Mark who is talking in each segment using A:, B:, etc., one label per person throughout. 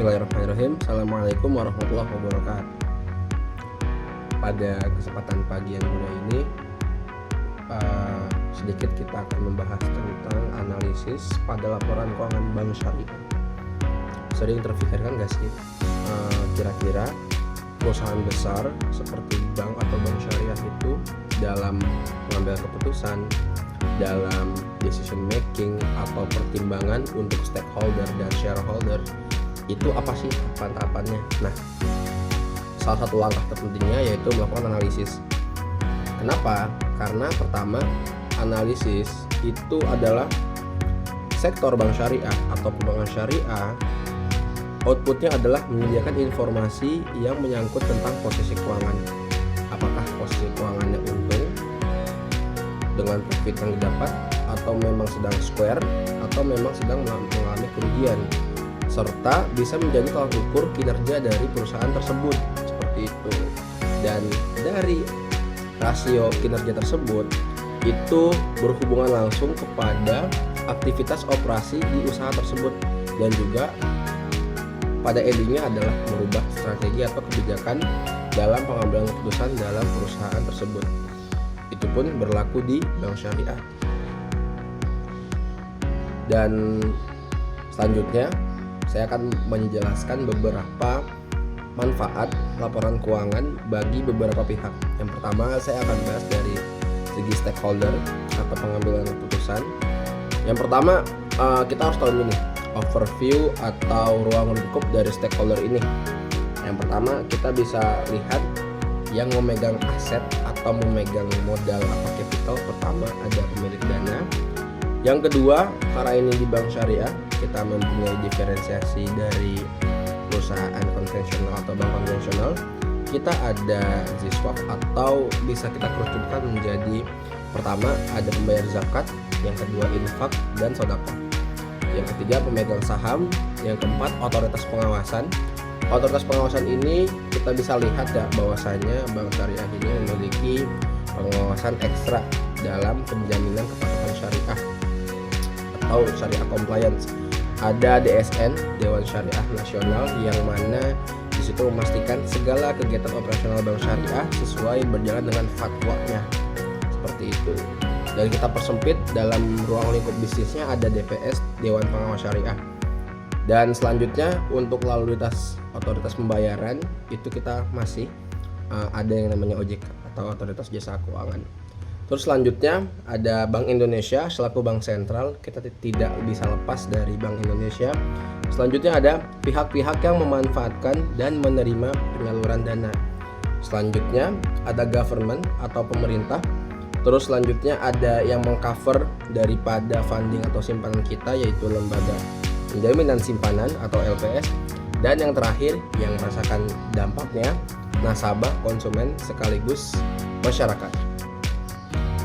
A: Bismillahirrahmanirrahim. Assalamualaikum warahmatullahi wabarakatuh. Pada kesempatan pagi yang mulia ini, sedikit kita akan membahas tentang analisis pada laporan keuangan bank syariah. Sering terpikirkan gak sih, kira-kira perusahaan besar seperti bank atau bank syariah itu dalam mengambil keputusan, dalam decision making atau pertimbangan untuk stakeholder dan shareholder itu apa sih tahapan-tahapannya? Nah, salah satu langkah terpentingnya yaitu melakukan analisis. Kenapa? Karena pertama, analisis itu adalah sektor bank syariah atau pembangunan syariah. Outputnya adalah menyediakan informasi yang menyangkut tentang posisi keuangan. Apakah posisi keuangannya untung dengan profit yang didapat, atau memang sedang square, atau memang sedang mengalami kerugian, serta bisa menjadi tolak ukur kinerja dari perusahaan tersebut, seperti itu. Dan dari rasio kinerja tersebut itu berhubungan langsung kepada aktivitas operasi di usaha tersebut, dan juga pada endingnya adalah merubah strategi atau kebijakan dalam pengambilan keputusan dalam perusahaan tersebut. Itu pun berlaku di bank syariah. Dan selanjutnya saya akan menjelaskan beberapa manfaat laporan keuangan bagi beberapa pihak. Yang pertama, saya akan bahas dari segi stakeholder atau pengambilan keputusan. Yang pertama, kita harus tahu dulu nih overview atau ruang lingkup dari stakeholder ini. Yang pertama, kita bisa lihat yang memegang aset atau memegang modal atau capital. Pertama, ada pemilik dana. Yang kedua, karena ini di bank syariah, kita mempunyai diferensiasi dari perusahaan konvensional atau bank konvensional. Kita ada ZISWAP atau bisa kita kerucutkan menjadi pertama ada pembayar zakat, yang kedua infak dan sedekah, yang ketiga pemegang saham, yang keempat otoritas pengawasan. Otoritas pengawasan ini kita bisa lihat ya bahwasanya bank syariah ini memiliki pengawasan ekstra dalam penjaminan kepatuhan syariah atau syariah compliance. Ada DSN, Dewan Syariah Nasional, yang mana di situ memastikan segala kegiatan operasional bank syariah sesuai berjalan dengan fatwanya, seperti itu. Dan kita persempit dalam ruang lingkup bisnisnya ada DPS, Dewan Pengawas Syariah. Dan selanjutnya untuk lalu lintas otoritas pembayaran itu kita masih ada yang namanya OJK atau Otoritas Jasa Keuangan. Terus selanjutnya ada Bank Indonesia selaku bank sentral, kita tidak bisa lepas dari Bank Indonesia. Selanjutnya ada pihak-pihak yang memanfaatkan dan menerima penyaluran dana. Selanjutnya ada government atau pemerintah. Terus selanjutnya ada yang mengcover daripada funding atau simpanan kita, yaitu lembaga penjaminan simpanan atau LPS. Dan yang terakhir yang merasakan dampaknya nasabah, konsumen sekaligus masyarakat.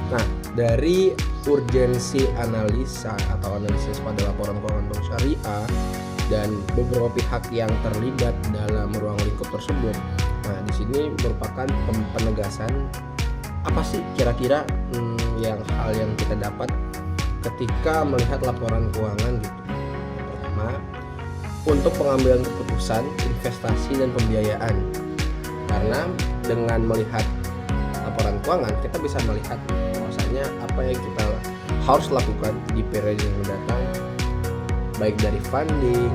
A: Nah, dari urgensi analisa atau analisis pada laporan keuangan bank syariah dan beberapa pihak yang terlibat dalam ruang lingkup tersebut, nah di sini merupakan penegasan apa sih kira-kira hal yang kita dapat ketika melihat laporan keuangan gitu. Pertama, untuk pengambilan keputusan investasi dan pembiayaan, karena dengan melihat laporan keuangan kita bisa melihat bahwasanya apa yang kita harus lakukan di periode yang mendatang, baik dari funding,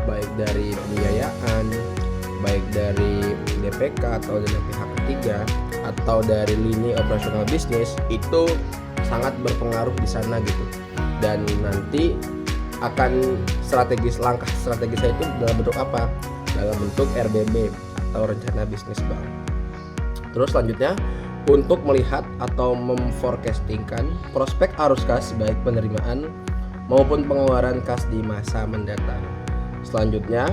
A: baik dari pembiayaan, baik dari DPK atau dari pihak ketiga, atau dari lini operasional bisnis, itu sangat berpengaruh di sana gitu. Dan nanti akan langkah strategis saya itu dalam bentuk apa? Dalam bentuk RBB atau rencana bisnis bank. Terus selanjutnya untuk melihat atau memforecastingkan prospek arus kas baik penerimaan maupun pengeluaran kas di masa mendatang. Selanjutnya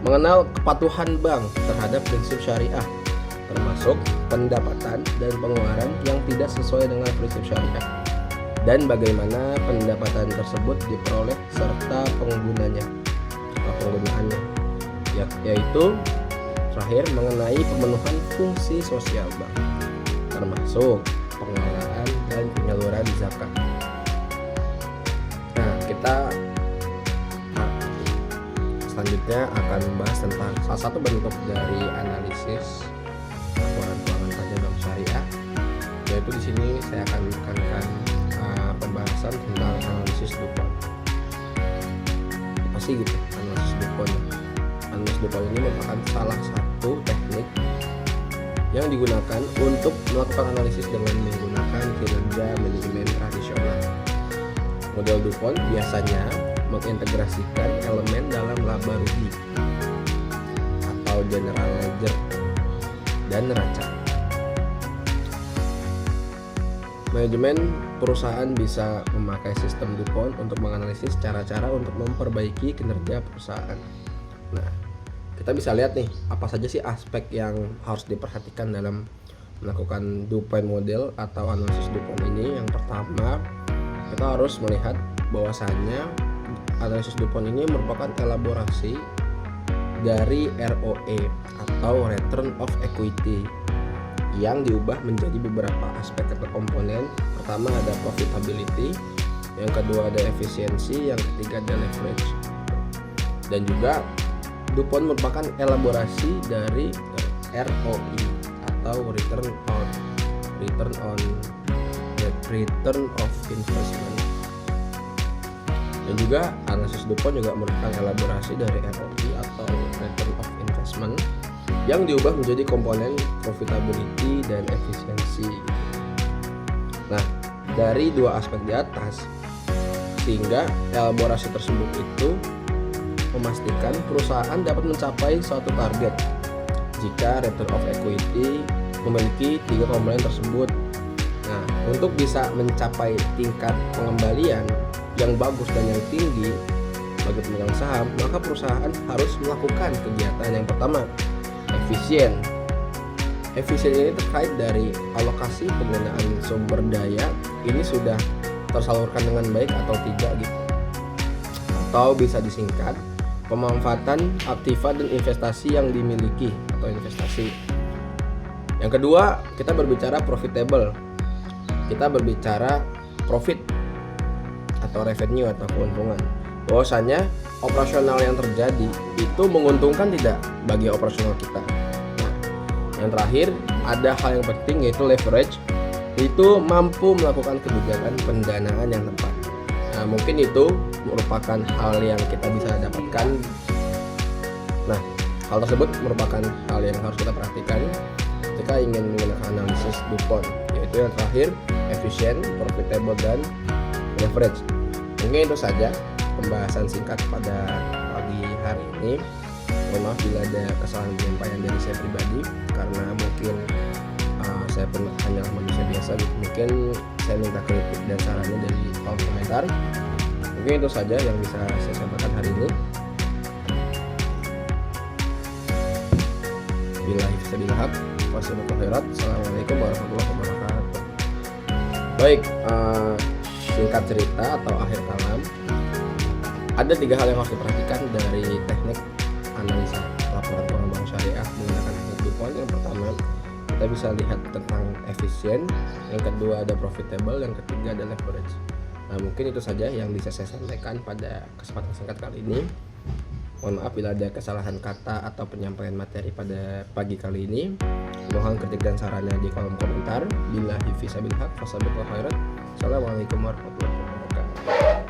A: mengenal kepatuhan bank terhadap prinsip syariah, termasuk pendapatan dan pengeluaran yang tidak sesuai dengan prinsip syariah, dan bagaimana pendapatan tersebut diperoleh serta penggunaannya, yaitu terakhir mengenai pemenuhan fungsi sosial bank, termasuk pengelolaan dan penyaluran zakat. Nah, kita selanjutnya akan membahas tentang salah satu bentuk dari analisis laporan keuangan pajak bank syariah, yaitu di sini saya akan menekankan pembahasan tentang analisis DuPont. Apa sih gitu analisis DuPont? Analisis DuPont ini merupakan salah satu teknik yang digunakan untuk melakukan analisis dengan menggunakan kinerja manajemen tradisional. Model DuPont biasanya mengintegrasikan elemen dalam laba rugi atau general ledger dan neraca. Manajemen perusahaan bisa memakai sistem DuPont untuk menganalisis cara-cara untuk memperbaiki kinerja perusahaan. Nah, kita bisa lihat nih apa saja sih aspek yang harus diperhatikan dalam melakukan DuPont model atau analisis DuPont ini. Yang pertama, kita harus melihat bahwasannya analisis DuPont ini merupakan elaborasi dari ROE atau Return of Equity yang diubah menjadi beberapa aspek atau komponen. Pertama ada profitability, yang kedua ada efisiensi, yang ketiga ada leverage. Dan juga DuPont merupakan elaborasi dari ROI atau Return of Investment. Dan juga analisis DuPont juga merupakan elaborasi dari ROI atau Return of Investment yang diubah menjadi komponen profitability dan efisiensi. Nah, dari dua aspek di atas, sehingga elaborasi tersebut itu memastikan perusahaan dapat mencapai suatu target jika return of equity memiliki tiga komponen tersebut. Nah, untuk bisa mencapai tingkat pengembalian yang bagus dan yang tinggi bagi pemegang saham, maka perusahaan harus melakukan kegiatan yang pertama, efisien. Efisien ini terkait dari alokasi penggunaan sumber daya ini sudah tersalurkan dengan baik atau tidak gitu. Atau bisa disingkat, pemanfaatan aktiva dan investasi yang dimiliki atau investasi. Yang kedua, kita berbicara profitable. Kita berbicara profit atau revenue atau keuntungan. Bahwasanya operasional yang terjadi itu menguntungkan tidak bagi operasional kita. Nah, yang terakhir ada hal yang penting yaitu leverage, itu mampu melakukan kebijakan pendanaan yang tepat. Nah, mungkin itu merupakan hal yang kita bisa dapatkan. Nah, hal tersebut merupakan hal yang harus kita perhatikan ketika ingin menggunakan analisis DuPont, yaitu yang terakhir efisien, profitable, dan leverage. Mungkin itu saja pembahasan singkat pada pagi hari ini. Mohon maaf bila ada kesalahan penyampaian dari saya pribadi, karena mungkin saya pun hanyalah manusia biasa gitu. Mungkin saya minta kritik dan sarannya dari kolom komentar. Mungkin itu saja yang bisa saya sampaikan hari ini. Billahi fisabilillah, wassalamualaikum khairat. Assalamualaikum warahmatullahi wabarakatuh. Baik, singkat cerita atau akhir kalam, ada tiga hal yang harus diperhatikan dari teknik analisa laporan keuangan bank syariah menggunakan teknik DuPont. Yang pertama, kita bisa lihat tentang efisien, yang kedua ada profitable, yang ketiga ada leverage. Nah, mungkin itu saja yang bisa saya sampaikan pada kesempatan singkat kali ini. Mohon maaf bila ada kesalahan kata atau penyampaian materi pada pagi kali ini. Mohon kritik dan sarannya di kolom komentar. Billahi fisabilillah, wassalamualaikum warahmatullahi wabarakatuh.